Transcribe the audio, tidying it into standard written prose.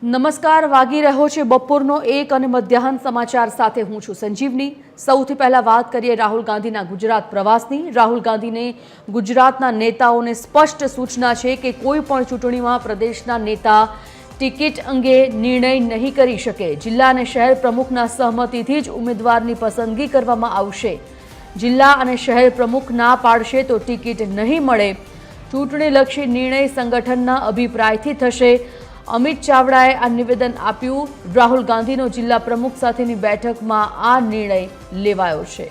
નમસ્કાર, વાગી રહ્યો છે બપોરનો 1 અને મધ્યાહન સમાચાર સાથે હું છું સંજીવની। સૌથી પહેલા વાત કરીએ રાહુલ ગાંધીના ગુજરાત પ્રવાસની। રાહુલ ગાંધીને ગુજરાતના નેતાઓને સ્પષ્ટ સૂચના છે કે કોઈ પણ ચૂંટણીમાં પ્રદેશના નેતા ટિકિટ અંગે નિર્ણય નહીં કરી શકે। જિલ્લા અને શહેર પ્રમુખના સહમતિથી જ ઉમેદવારની પસંદગી કરવામાં આવશે। જિલ્લા અને શહેર પ્રમુખ ના પાડશે તો ટિકિટ નહીં મળે। ચૂંટણીલક્ષી નિર્ણય સંગઠનના અભિપ્રાયથી થશે। અમિત ચાવડાએ આ નિવેદન આપ્યું। રાહુલ ગાંધીનો જિલ્લા પ્રમુખ સાથેની બેઠકમાં આ નિર્ણય લેવાયો છે।